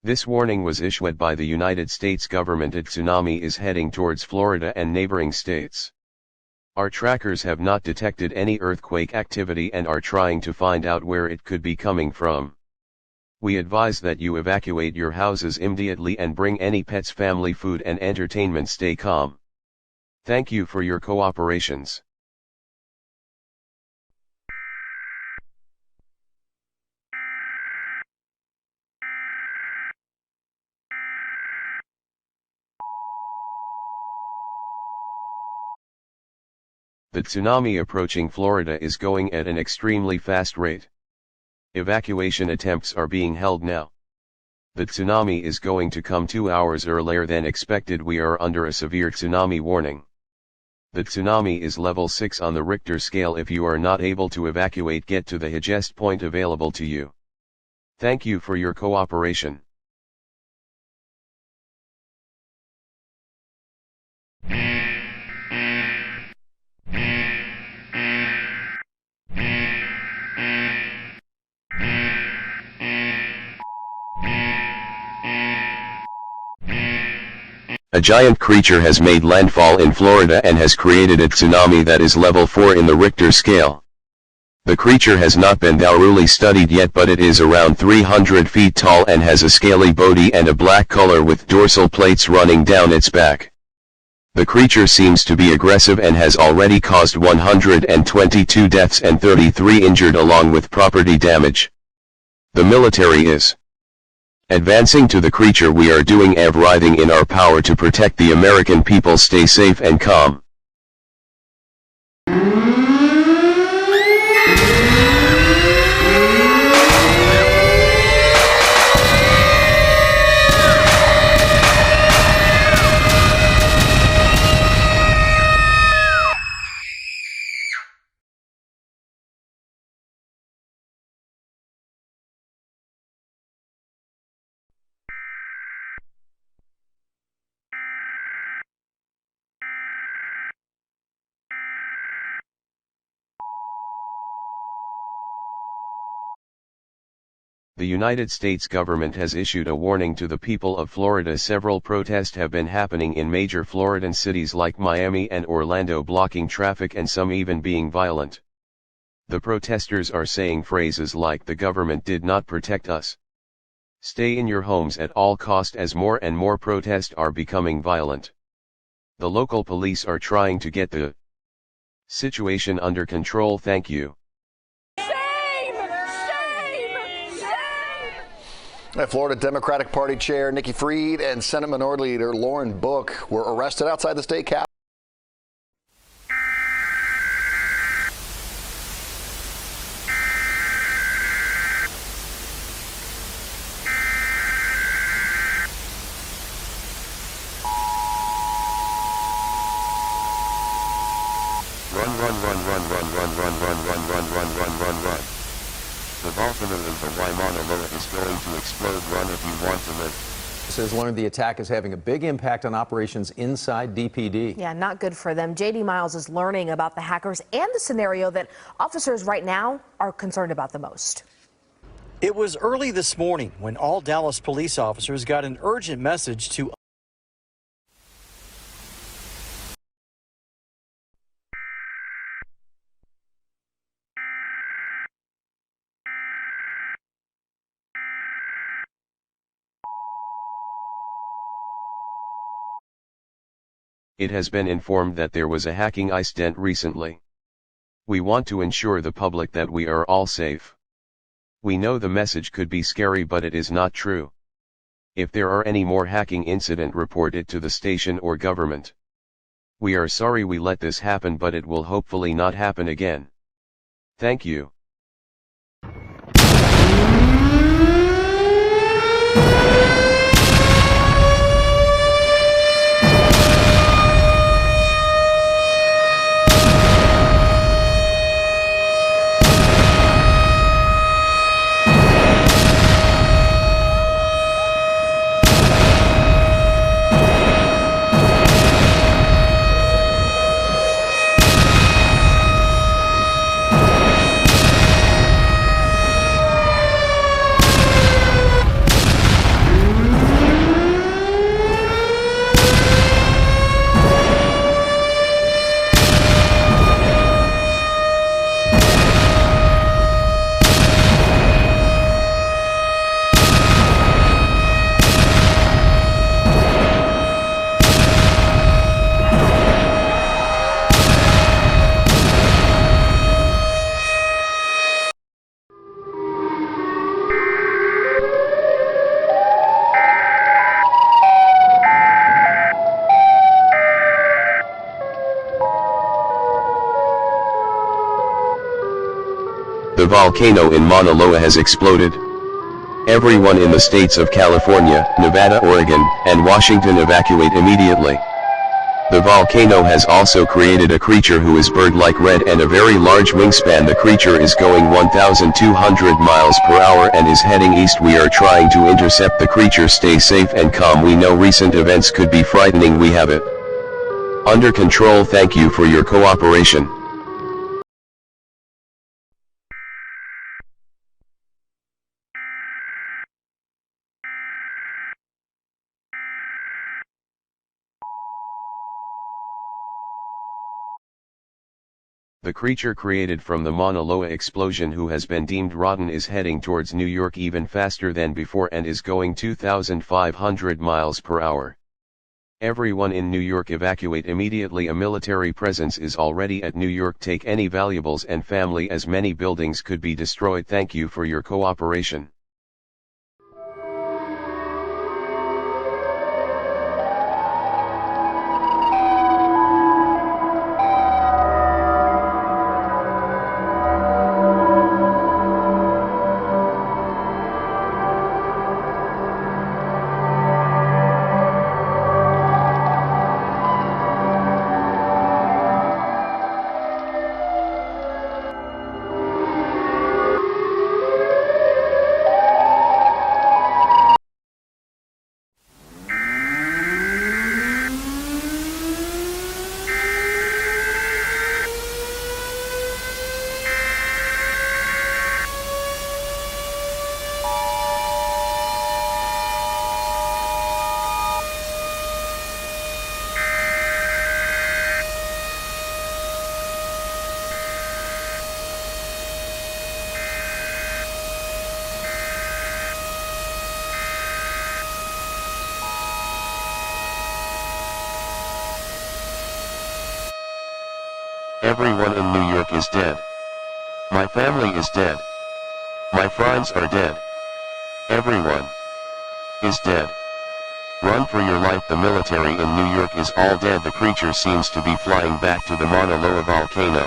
This warning was issued by the United States government. A tsunami is heading towards Florida and neighboring states. Our trackers have not detected any earthquake activity and are trying to find out where it could be coming from. We advise that you evacuate your houses immediately and bring any pets, family, food and entertainment. Stay calm. Thank you for your cooperations. The tsunami approaching Florida is going at an extremely fast rate. Evacuation attempts are being held now. The tsunami is going to come 2 hours earlier than expected. We are under a severe tsunami warning. The tsunami is level 6 on the Richter scale. If you are not able to evacuate, get to the highest point available to you. Thank you for your cooperation. A giant creature has made landfall in Florida and has created a tsunami that is level 4 in the Richter scale. The creature has not been thoroughly studied yet, but it is around 300 feet tall and has a scaly body and a black color with dorsal plates running down its back. The creature seems to be aggressive and has already caused 122 deaths and 33 injured along with property damage. The military is advancing to the creature. We are doing everything in our power to protect the American people. Stay safe and calm. The United States government has issued a warning to the people of Florida. Several protests have been happening in major Floridan cities like Miami and Orlando, blocking traffic and some even being violent. The protesters are saying phrases like, "The government did not protect us. Stay in your homes at all cost," as more and more protests are becoming violent. The local police are trying to get the situation under control. Thank you. Florida Democratic Party Chair Nikki Fried and Senate Minority Leader Lauren Book were arrested outside the state capitol. Run. The volcano of the Waimana is going to explode. Run if you want to live. Has learned the attack is having a big impact on operations inside DPD. Yeah, not good for them. JD Miles is learning about the hackers and the scenario that officers right now are concerned about the most. It was early this morning when all Dallas police officers got an urgent message to It has been informed that there was a hacking incident recently. We want to ensure the public that we are all safe. We know the message could be scary, but it is not true. If there are any more hacking incident, report it to the station or government. We are sorry we let this happen, but it will hopefully not happen again. Thank you. The volcano in Mauna Loa has exploded. Everyone in the states of California, Nevada, Oregon, and Washington evacuate immediately. The volcano has also created a creature who is bird-like red and a very large wingspan. The creature is going 1,200 miles per hour and is heading east. We are trying to intercept the creature. Stay safe and calm. We know recent events could be frightening. We have it under control. Thank you for your cooperation. The creature created from the Mauna Loa explosion, who has been deemed rotten, is heading towards New York even faster than before and is going 2,500 miles per hour. Everyone in New York evacuate immediately. A military presence is already at New York. Take any valuables and family, as many buildings could be destroyed. Thank you for your cooperation. Everyone in New York is dead. My family is dead. My friends are dead. Everyone is dead. Run for your life. The military in New York is all dead. The creature seems to be flying back to the Mauna Loa volcano.